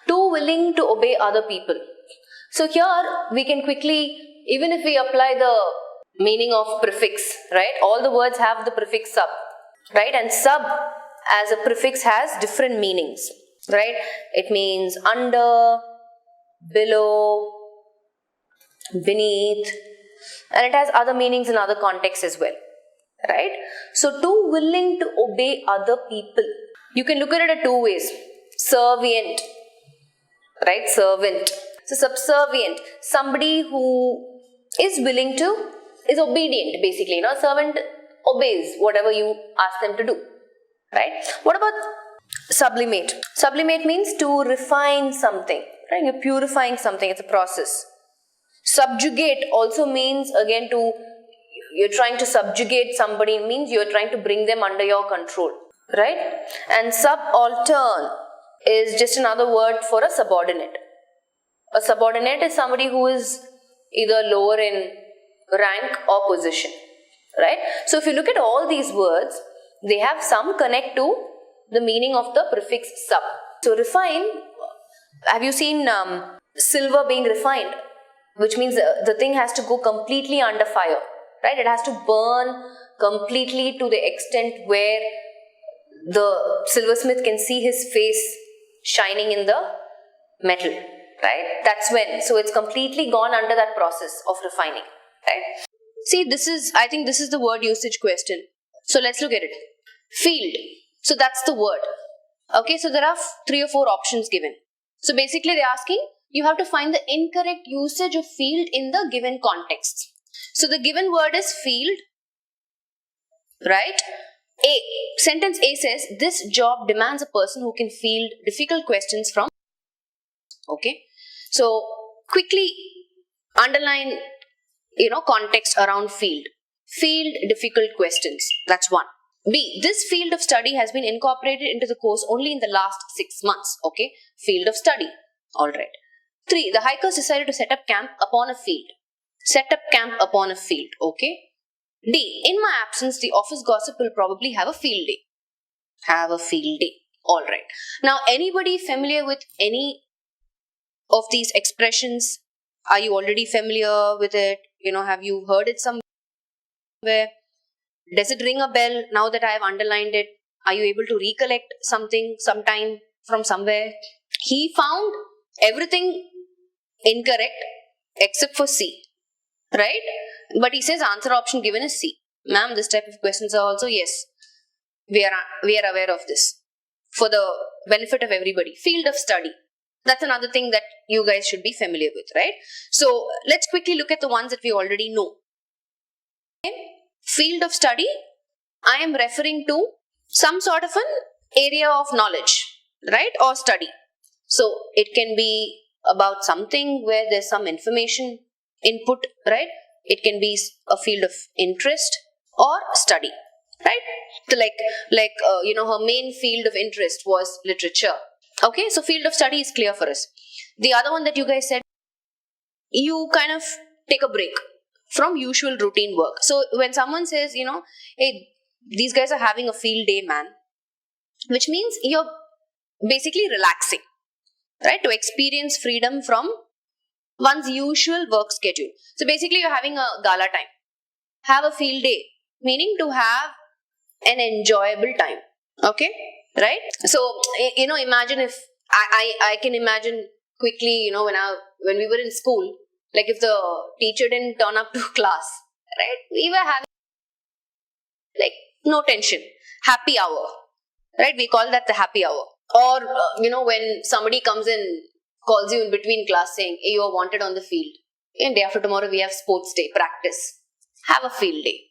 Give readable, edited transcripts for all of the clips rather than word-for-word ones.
too willing to obey other people. So here we can quickly, even if we apply the meaning of prefix, right? All the words have the prefix sub, right? And sub as a prefix has different meanings, right? It means under, below, beneath, and it has other meanings in other contexts as well, right? So too willing to obey other people. You can look at it in two ways. Servient, right? Servant. So subservient, somebody who is willing to, is obedient basically. Servant obeys whatever you ask them to do, right? What about sublimate? Sublimate means to refine something, right? You're purifying something, it's a process. Subjugate also means, again, you're trying to subjugate somebody, means you're trying to bring them under your control, right? And subaltern is just another word for a subordinate. A subordinate is somebody who is either lower in rank or position, right? So if you look at all these words, they have some connect to the meaning of the prefix sub. So refine, have you seen silver being refined? Which means the thing has to go completely under fire, right? It has to burn completely to the extent where the silversmith can see his face shining in the metal, right? That's when, so it's completely gone under that process of refining, right? See, I think this is the word usage question. So let's look at it. Field. So that's the word. Okay, so there are 3 or 4 options given. So basically they're asking, you have to find the incorrect usage of field in the given context. So the given word is field, right? A. Sentence A says, this job demands a person who can field difficult questions from. Okay. So quickly underline, context around field. Field difficult questions. That's one. B. This field of study has been incorporated into the course only in the last 6 months. Okay. Field of study. Alright. 3. The hikers decided to set up camp upon a field. Set up camp upon a field. Okay. D. In my absence, the office gossip will probably have a field day. Have a field day. Alright. Now, anybody familiar with any of these expressions? Are you already familiar with it? Have you heard it somewhere? Does it ring a bell now that I have underlined it? Are you able to recollect something sometime from somewhere? He found everything incorrect except for C, right? But he says answer option given is C. Ma'am, this type of questions are also, yes, we are aware of this for the benefit of everybody. Field of study. That's another thing that you guys should be familiar with, right? So let's quickly look at the ones that we already know. Okay. Field of study, I am referring to some sort of an area of knowledge, right? Or study. So it can be about something where there's some information input, right? It can be a field of interest or study, right? So her main field of interest was literature. Okay, so field of study is clear for us. The other one that you guys said, you kind of take a break from usual routine work. So when someone says, hey, these guys are having a field day, man, which means you're basically relaxing, right? To experience freedom from one's usual work schedule. So basically you're having a gala time. Have a field day, meaning to have an enjoyable time. Okay, right? So, imagine if, I can imagine quickly, when we were in school, like if the teacher didn't turn up to class, right? We were having no tension, happy hour, right? We call that the happy hour. Or, when somebody comes in, calls you in between class saying, hey, you are wanted on the field. And day after tomorrow, we have sports day, practice. Have a field day.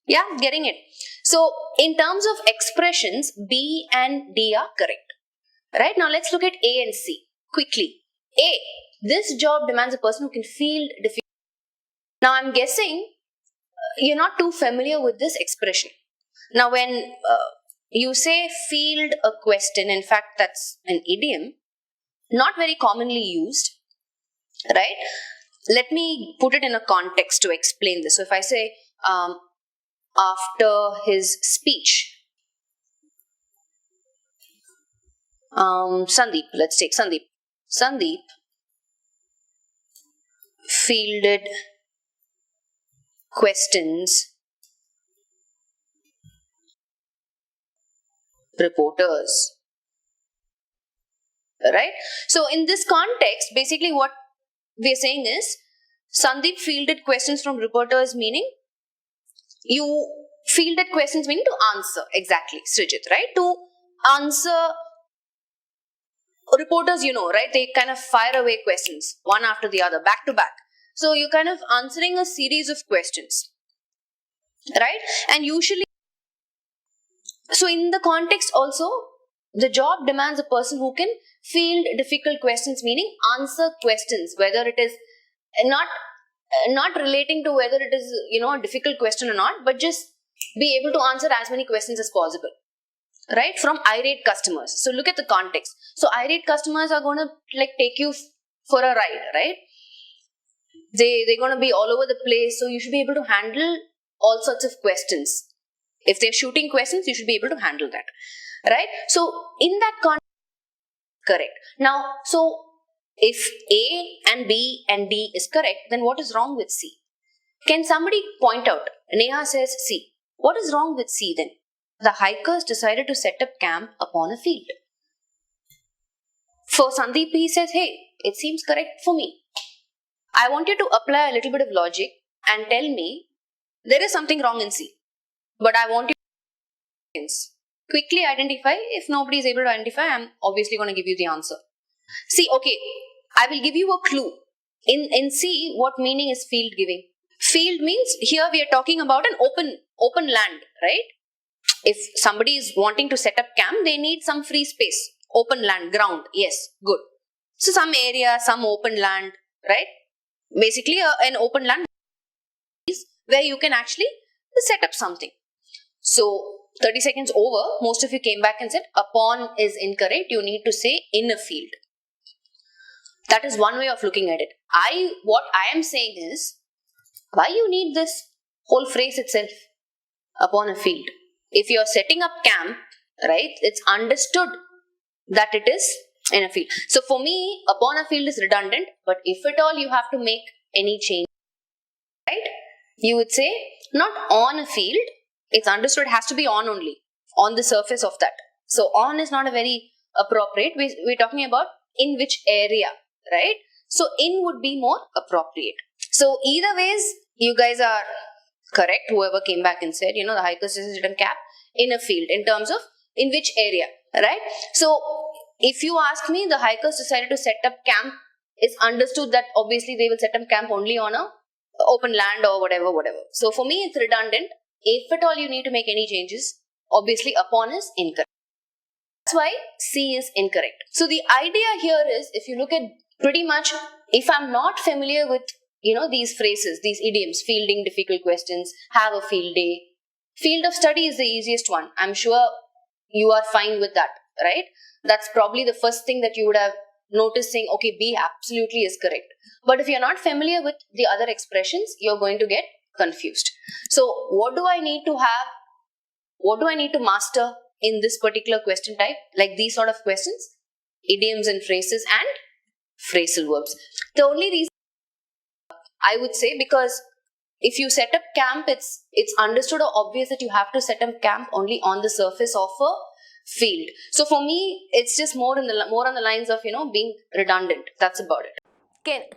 Yeah, getting it. So, in terms of expressions, B and D are correct. Right? Now, let's look at A and C quickly. A. This job demands a person who can field difficult. Now, I'm guessing you're not too familiar with this expression. Now, when you say field a question, in fact, that's an idiom, not very commonly used, right? Let me put it in a context to explain this. So, if I say, after his speech, Sandeep, let's take Sandeep. Sandeep fielded questions reporters. Right? So in this context, basically what we're saying is Sandeep fielded questions from reporters, meaning you fielded questions meaning to answer. Exactly, Srijit, right? To answer reporters, right? They kind of fire away questions one after the other, back to back. So you're kind of answering a series of questions, right? And usually, so in the context also, the job demands a person who can field difficult questions, meaning answer questions, whether it is not relating to whether it is, a difficult question or not, but just be able to answer as many questions as possible, right? From irate customers. So look at the context. So irate customers are going to take you for a ride, right? They're going to be all over the place. So you should be able to handle all sorts of questions. If they're shooting questions, you should be able to handle that, right? So in that context, correct. Now, so if A and B and D is correct, then what is wrong with C? Can somebody point out? Neha says C. What is wrong with C then? The hikers decided to set up camp upon a field. For Sandeep, he says, hey, it seems correct for me. I want you to apply a little bit of logic and tell me there is something wrong in C. But I want you to quickly identify. If nobody is able to identify, I'm obviously going to give you the answer. See, okay, I will give you a clue. In C, what meaning is field giving? Field means here we are talking about an open land, right? If somebody is wanting to set up camp, they need some free space. Open land, ground. Yes, good. So some area, some open land, right? Basically an open land is where you can actually set up something. So 30 seconds over, most of you came back and said upon is incorrect. You need to say in a field. That is one way of looking at it. What I am saying is, why you need this whole phrase itself? Upon a field. If you are setting up camp, right, it's understood that it is in a field. So for me, upon a field is redundant, but if at all you have to make any change, right, you would say not on a field. It's understood it has to be on only, on the surface of that. So on is not a very appropriate. We're talking about in which area, right? So in would be more appropriate. So either ways, you guys are correct. Whoever came back and said, the hikers is written cap in a field in terms of in which area, right? So if you ask me, the hikers decided to set up camp, it's understood that obviously they will set up camp only on a open land or whatever. So for me, it's redundant. If at all you need to make any changes, obviously upon is incorrect. That's why C is incorrect. So the idea here is, if you look at pretty much, if I'm not familiar with these phrases, these idioms, fielding difficult questions, have a field day. Field of study is the easiest one. I'm sure you are fine with that, right? That's probably the first thing that you would have noticed, saying, okay, B absolutely is correct. But if you're not familiar with the other expressions, you're going to get confused. So what do I need to have? What do I need to master in this particular question type? Like these sort of questions, idioms and phrases and phrasal verbs. The only reason I would say, because if you set up camp, it's understood or obvious that you have to set up camp only on the surface of a field. So for me, it's just more on the lines of being redundant. That's about it.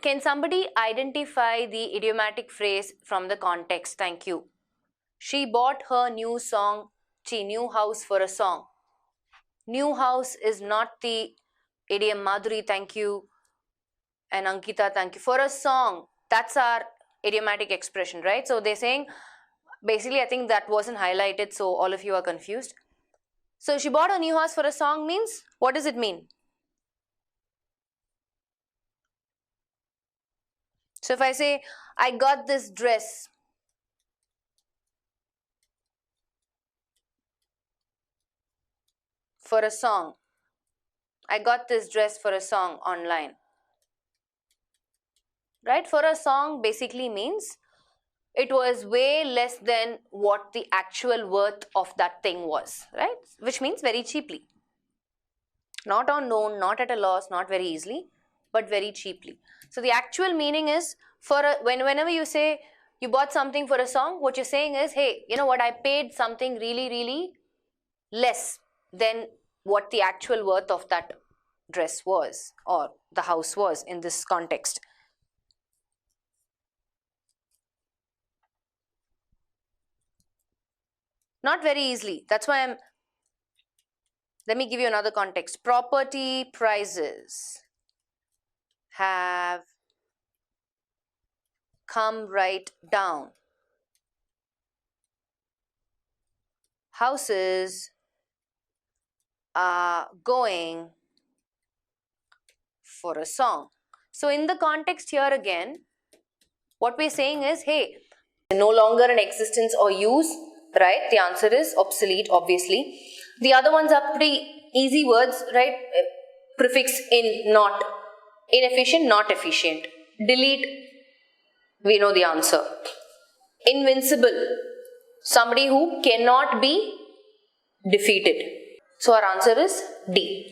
Can somebody identify the idiomatic phrase from the context? Thank you. She bought her new house for a song. New house is not the idiom. Madhuri, thank you. And Ankita, thank you. For a song, that's our idiomatic expression, right? So they're saying, basically, I think that wasn't highlighted, so all of you are confused. So she bought a new house for a song means, what does it mean? So if I say, I got this dress for a song. I got this dress for a song online. Right? For a song basically means it was way less than what the actual worth of that thing was, right? Which means very cheaply. Not unknown, not at a loss, not very easily. but very cheaply. So the actual meaning is, whenever you say you bought something for a song, what you're saying is, hey, you know what, I paid something really, really less than what the actual worth of that dress was or the house was in this context. Not very easily. That's why let me give you another context. Property prices have come right down. Houses are going for a song. So in the context here again, what we're saying is, hey, no longer in existence or use, right? The answer is obsolete, obviously. The other ones are pretty easy words, right? Prefix in, not. Inefficient, not efficient. Delete, we know the answer. Invincible, somebody who cannot be defeated. So our answer is D.